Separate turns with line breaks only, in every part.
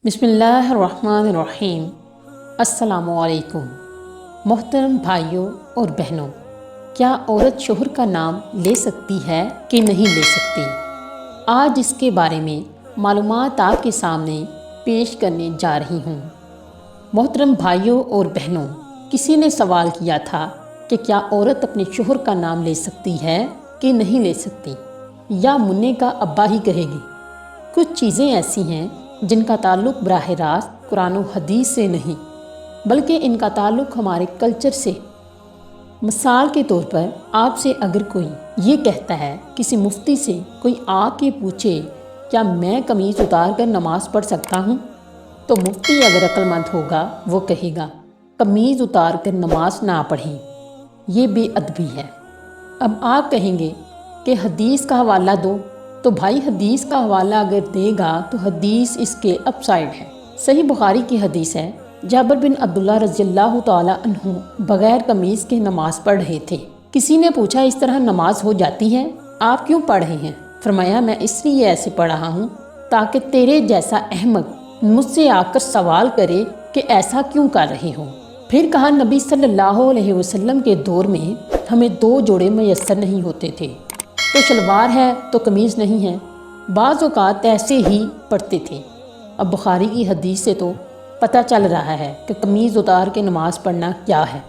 بسم اللہ الرحمن الرحیم۔ السلام علیکم محترم بھائیوں اور بہنوں، کیا عورت شوہر کا نام لے سکتی ہے کہ نہیں لے سکتی؟ آج اس کے بارے میں معلومات آپ کے سامنے پیش کرنے جا رہی ہوں۔ محترم بھائیوں اور بہنوں، کسی نے سوال کیا تھا کہ کیا عورت اپنے شوہر کا نام لے سکتی ہے کہ نہیں لے سکتی، یا منع کا ابا ہی کہے گی؟ کچھ چیزیں ایسی ہیں جن کا تعلق براہ راست قرآن و حدیث سے نہیں، بلکہ ان کا تعلق ہمارے کلچر سے۔ مثال کے طور پر آپ سے اگر کوئی یہ کہتا ہے، کسی مفتی سے کوئی آ کے پوچھے کیا میں قمیض اتار کر نماز پڑھ سکتا ہوں، تو مفتی اگر عقل مند ہوگا وہ کہے گا قمیض اتار کر نماز نہ پڑھیں، یہ بے ادبی ہے۔ اب آپ کہیں گے کہ حدیث کا حوالہ دو، تو بھائی حدیث کا حوالہ اگر دے گا تو حدیث اس کے اپ سائڈ ہے۔ صحیح بخاری کی حدیث ہے، جابر بن عبداللہ رضی اللہ تعالی عنہ بغیر قمیض کے نماز پڑھ رہے تھے۔ کسی نے پوچھا اس طرح نماز ہو جاتی ہے، آپ کیوں پڑھ رہے ہیں؟ فرمایا میں اس لیے ایسے پڑھ رہا ہوں تاکہ تیرے جیسا احمق مجھ سے آ کر سوال کرے کہ ایسا کیوں کر رہے ہو۔ پھر کہا نبی صلی اللہ علیہ وسلم کے دور میں ہمیں 2 جوڑے میسر نہیں ہوتے تھے، تو شلوار ہے تو قمیض نہیں ہے، بعض اوقات ایسے ہی پڑھتے تھے۔ اب بخاری کی حدیث سے تو پتہ چل رہا ہے کہ قمیض اتار کے نماز پڑھنا کیا ہے۔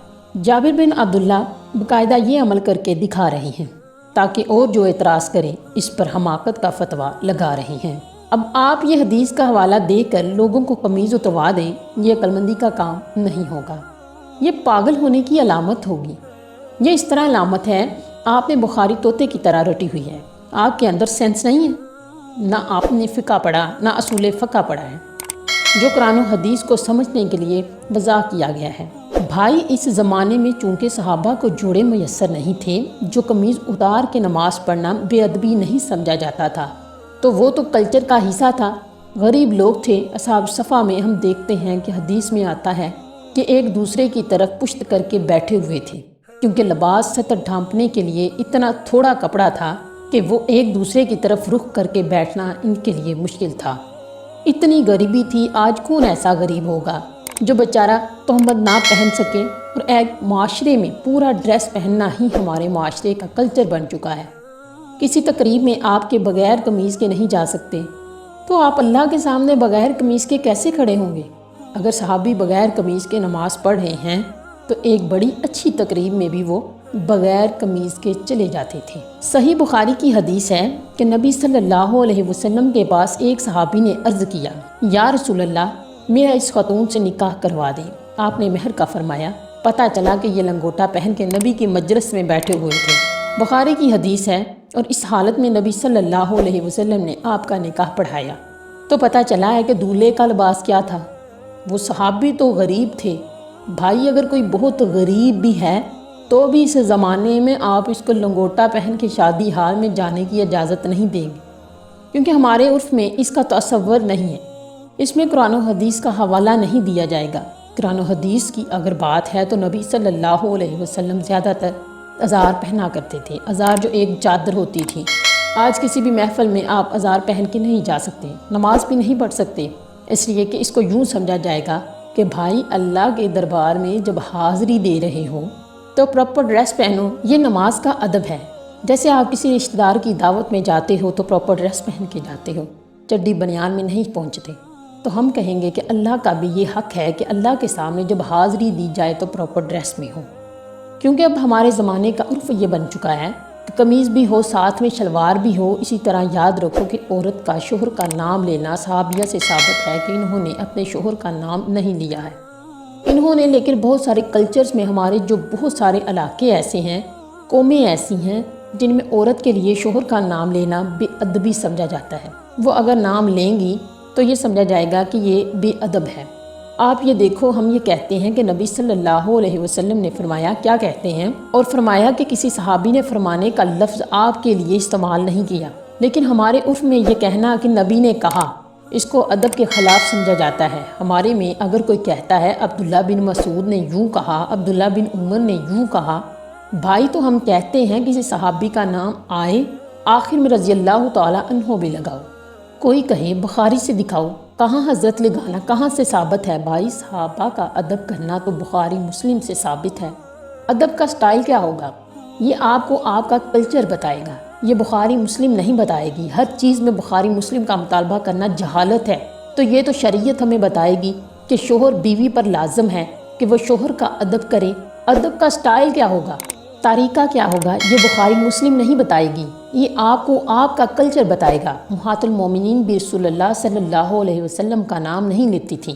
جابر بن عبداللہ باقاعدہ یہ عمل کر کے دکھا رہے ہیں تاکہ اور جو اعتراض کرے اس پر حماقت کا فتویٰ لگا رہے ہیں۔ اب آپ یہ حدیث کا حوالہ دے کر لوگوں کو قمیض اتروا دیں، یہ عقل مندی کا کام نہیں ہوگا، یہ پاگل ہونے کی علامت ہوگی۔ یہ اس طرح علامت ہے آپ نے بخاری طوطے کی طرح رٹی ہوئی ہے، آپ کے اندر سینس نہیں ہے، نہ آپ نے فقہ پڑھا نہ اصول فقہ پڑھا ہے جو قرآن و حدیث کو سمجھنے کے لیے وضع کیا گیا ہے۔ بھائی اس زمانے میں چونکہ صحابہ کو جوڑے میسر نہیں تھے جو قمیض اتار کے نماز پڑھنا بے ادبی نہیں سمجھا جاتا تھا، تو وہ تو کلچر کا حصہ تھا، غریب لوگ تھے۔ اصحاب صفا میں ہم دیکھتے ہیں کہ حدیث میں آتا ہے کہ ایک دوسرے کی طرف پشت کر کے بیٹھے ہوئے تھے، کیونکہ لباس سطر ڈھانپنے کے لیے اتنا تھوڑا کپڑا تھا کہ وہ ایک دوسرے کی طرف رخ کر کے بیٹھنا ان کے لیے مشکل تھا۔ اتنی غریبی تھی، آج کون ایسا غریب ہوگا جو بیچارہ تہمت نہ پہن سکے؟ اور ایک معاشرے میں پورا ڈریس پہننا ہی ہمارے معاشرے کا کلچر بن چکا ہے۔ کسی تقریب میں آپ کے بغیر قمیض کے نہیں جا سکتے، تو آپ اللہ کے سامنے بغیر قمیض کے کیسے کھڑے ہوں گے؟ اگر صحابی بغیر قمیض کے نماز پڑھ رہے ہیں تو ایک بڑی اچھی تقریب میں بھی وہ بغیر قمیض کے چلے جاتے تھے۔ صحیح بخاری کی حدیث ہے کہ نبی صلی اللہ علیہ وسلم کے پاس ایک صحابی نے عرض کیا، یا رسول اللہ میرا اس خاتون سے نکاح کروا دیں۔ آپ نے مہر کا فرمایا۔ پتہ چلا کہ یہ لنگوٹا پہن کے نبی کی مجلس میں بیٹھے ہوئے تھے۔ بخاری کی حدیث ہے، اور اس حالت میں نبی صلی اللہ علیہ وسلم نے آپ کا نکاح پڑھایا۔ تو پتہ چلا ہے کہ دولہے کا لباس کیا تھا۔ وہ صحابی تو غریب تھے۔ بھائی اگر کوئی بہت غریب بھی ہے تو بھی اس زمانے میں آپ اس کو لنگوٹا پہن کے شادی ہال میں جانے کی اجازت نہیں دیں گے، کیونکہ ہمارے عرف میں اس کا تصور نہیں ہے۔ اس میں قرآن و حدیث کا حوالہ نہیں دیا جائے گا۔ قرآن و حدیث کی اگر بات ہے تو نبی صلی اللہ علیہ وسلم زیادہ تر ازار پہنا کرتے تھے، ازار جو ایک چادر ہوتی تھی۔ آج کسی بھی محفل میں آپ ازار پہن کے نہیں جا سکتے، نماز بھی نہیں پڑھ سکتے، اس لیے کہ اس کو یوں سمجھا جائے گا کہ بھائی اللہ کے دربار میں جب حاضری دے رہے ہو تو پراپر ڈریس پہنو، یہ نماز کا ادب ہے۔ جیسے آپ کسی رشتہ دار کی دعوت میں جاتے ہو تو پراپر ڈریس پہن کے جاتے ہو، چڈی بنیان میں نہیں پہنچتے۔ تو ہم کہیں گے کہ اللہ کا بھی یہ حق ہے کہ اللہ کے سامنے جب حاضری دی جائے تو پراپر ڈریس میں ہو، کیونکہ اب ہمارے زمانے کا عرف یہ بن چکا ہے کہ قمیض بھی ہو ساتھ میں شلوار بھی ہو۔ اسی طرح یاد رکھو کہ عورت کا شوہر کا نام لینا صحابیہ سے ثابت ہے کہ انہوں نے اپنے شوہر کا نام نہیں لیا ہے، انہوں نے، لیکن بہت سارے کلچرز میں ہمارے جو بہت سارے علاقے ایسے ہیں، قومیں ایسی ہیں جن میں عورت کے لیے شوہر کا نام لینا بے ادبی سمجھا جاتا ہے۔ وہ اگر نام لیں گی تو یہ سمجھا جائے گا کہ یہ بے ادب ہے۔ آپ یہ دیکھو، ہم یہ کہتے ہیں کہ نبی صلی اللہ علیہ وسلم نے فرمایا، کیا کہتے ہیں؟ اور فرمایا کہ کسی صحابی نے فرمانے کا لفظ آپ کے لیے استعمال نہیں کیا، لیکن ہمارے عرف میں یہ کہنا کہ نبی نے کہا، اس کو ادب کے خلاف سمجھا جاتا ہے۔ ہمارے میں اگر کوئی کہتا ہے عبداللہ بن مسعود نے یوں کہا، عبداللہ بن عمر نے یوں کہا، بھائی تو ہم کہتے ہیں کسی صحابی کا نام آئے آخر میں رضی اللہ تعالیٰ عنہ بھی لگاؤ۔ کوئی کہے بخاری سے دکھاؤ، کہاں حضرت لگانا کہاں سے ثابت ہے؟ بھائی صحابہ کا ادب کرنا تو بخاری مسلم سے ثابت ہے۔ ادب کا سٹائل کیا ہوگا؟ یہ آپ کو آپ کا کلچر بتائے گا، یہ بخاری مسلم نہیں بتائے گی۔ ہر چیز میں بخاری مسلم کا مطالبہ کرنا جہالت ہے۔ تو یہ تو شریعت ہمیں بتائے گی کہ شوہر بیوی پر لازم ہے کہ وہ شوہر کا ادب کرے۔ ادب کا سٹائل کیا ہوگا، طریقہ کیا ہوگا، یہ بخاری مسلم نہیں بتائے گی، یہ آپ کو آپ کا کلچر بتائے گا۔ امہات المومنین بھی رسول اللہ صلی اللہ علیہ وسلم کا نام نہیں لیتی تھیں۔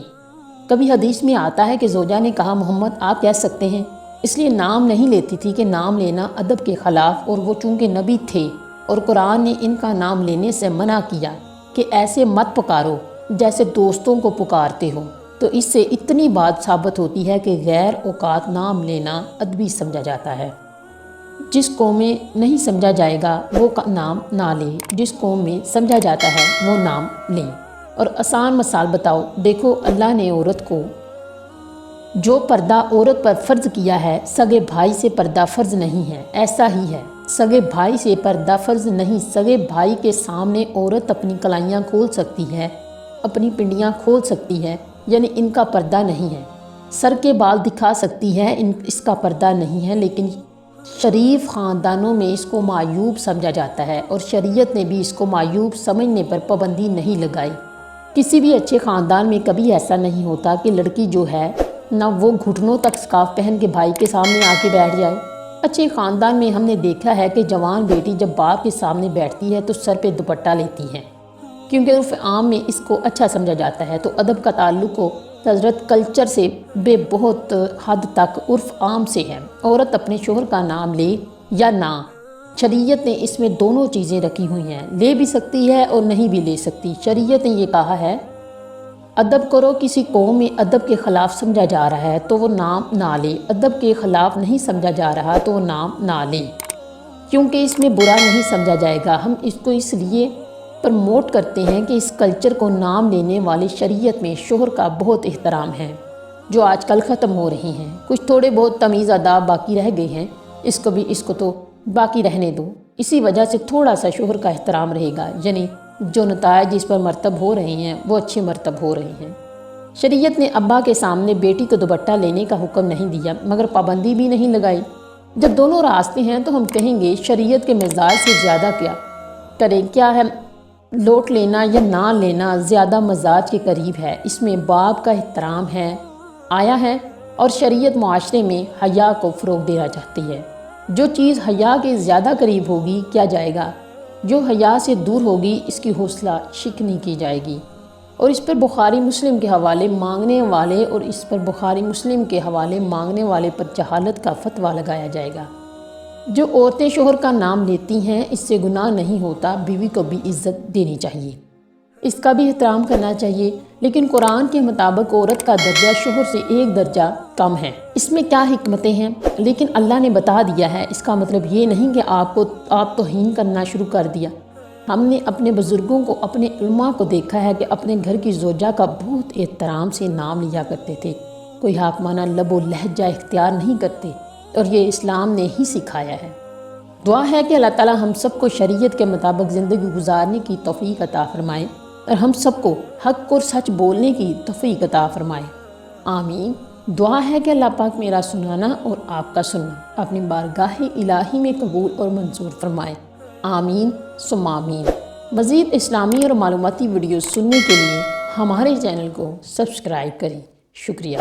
کبھی حدیث میں آتا ہے کہ زوجہ نے کہا محمد آپ کہہ سکتے ہیں، اس لیے نام نہیں لیتی تھی کہ نام لینا ادب کے خلاف، اور وہ چونکہ نبی تھے اور قرآن نے ان کا نام لینے سے منع کیا کہ ایسے مت پکارو جیسے دوستوں کو پکارتے ہو۔ تو اس سے اتنی بات ثابت ہوتی ہے کہ غیر اوقات نام لینا ادبی سمجھا جاتا ہے۔ جس قوم میں نہیں سمجھا جائے گا وہ نام نہ لے، جس قوم میں سمجھا جاتا ہے وہ نام لیں۔ اور آسان مثال بتاؤ، دیکھو اللہ نے عورت کو جو پردہ عورت پر فرض کیا ہے، سگے بھائی سے پردہ فرض نہیں ہے۔ ایسا ہی ہے، سگے بھائی سے پردہ فرض نہیں۔ سگے بھائی کے سامنے عورت اپنی کلائیاں کھول سکتی ہے، اپنی پنڈیاں کھول سکتی ہے، یعنی ان کا پردہ نہیں ہے۔ سر کے بال دکھا سکتی ہے، اس کا پردہ نہیں ہے، لیکن شریف خاندانوں میں اس کو معیوب سمجھا جاتا ہے، اور شریعت نے بھی اس کو معیوب سمجھنے پر پابندی نہیں لگائی۔ کسی بھی اچھے خاندان میں کبھی ایسا نہیں ہوتا کہ لڑکی جو ہے نہ وہ گھٹنوں تک سکارف پہن کے بھائی کے سامنے آ کے بیٹھ جائے۔ اچھے خاندان میں ہم نے دیکھا ہے کہ جوان بیٹی جب باپ کے سامنے بیٹھتی ہے تو سر پہ دوپٹہ لیتی ہے، کیونکہ عرف عام میں اس کو اچھا سمجھا جاتا ہے۔ تو ادب کا تعلق کو حضرت کلچر سے بے بہت حد تک عرف عام سے ہے۔ عورت اپنے شوہر کا نام لے یا نہ، شریعت نے اس میں دونوں چیزیں رکھی ہوئی ہیں، لے بھی سکتی ہے اور نہیں بھی لے سکتی۔ شریعت نے یہ کہا ہے ادب کرو، کسی قوم میں ادب کے خلاف سمجھا جا رہا ہے تو وہ نام نہ لے، ادب کے خلاف نہیں سمجھا جا رہا تو وہ نام نہ لے، کیونکہ اس میں برا نہیں سمجھا جائے گا۔ ہم اس کو اس لیے پرموٹ کرتے ہیں کہ اس کلچر کو نام لینے والی شریعت میں شوہر کا بہت احترام ہے، جو آج کل ختم ہو رہی ہیں۔ کچھ تھوڑے بہت تمیز آداب باقی رہ گئے ہیں، اس کو تو باقی رہنے دو۔ اسی وجہ سے تھوڑا سا شوہر کا احترام رہے گا، یعنی جو نتائج اس پر مرتب ہو رہے ہیں وہ اچھے مرتب ہو رہے ہیں۔ شریعت نے ابا کے سامنے بیٹی کو دوپٹہ لینے کا حکم نہیں دیا، مگر پابندی بھی نہیں لگائی۔ جب دونوں راستے ہیں تو ہم کہیں گے شریعت کے مزاج سے زیادہ کیا کریں، کیا ہے لوٹ لینا یا نہ لینا زیادہ مزاج کے قریب ہے۔ اس میں باپ کا احترام ہے آیا ہے، اور شریعت معاشرے میں حیا کو فروغ دینا چاہتی ہے۔ جو چیز حیا کے زیادہ قریب ہوگی کیا جائے گا، جو حیا سے دور ہوگی اس کی حوصلہ شکنی کی جائے گی، اور اس پر بخاری مسلم کے حوالے مانگنے والے پر جہالت کا فتویٰ لگایا جائے گا۔ جو عورتیں شوہر کا نام لیتی ہیں اس سے گناہ نہیں ہوتا، بیوی کو بھی عزت دینی چاہیے، اس کا بھی احترام کرنا چاہیے، لیکن قرآن کے مطابق عورت کا درجہ شوہر سے ایک درجہ کم ہے۔ اس میں کیا حکمتیں ہیں، لیکن اللہ نے بتا دیا ہے۔ اس کا مطلب یہ نہیں کہ آپ توہین کرنا شروع کر دیا۔ ہم نے اپنے بزرگوں کو، اپنے علماء کو دیکھا ہے کہ اپنے گھر کی زوجہ کا بہت احترام سے نام لیا کرتے تھے، کوئی حاکمانہ لب و لہجہ اختیار نہیں کرتے، اور یہ اسلام نے ہی سکھایا ہے۔ دعا ہے کہ اللہ تعالی ہم سب کو شریعت کے مطابق زندگی گزارنے کی توفیق عطا فرمائے، اور ہم سب کو حق اور سچ بولنے کی توفیق عطا فرمائے، آمین۔ دعا ہے کہ اللہ پاک میرا سنانا اور آپ کا سننا اپنی بارگاہ الہی میں قبول اور منظور فرمائے، آمین ثم آمین۔ مزید اسلامی اور معلوماتی ویڈیوز سننے کے لیے ہمارے چینل کو سبسکرائب کریں، شکریہ۔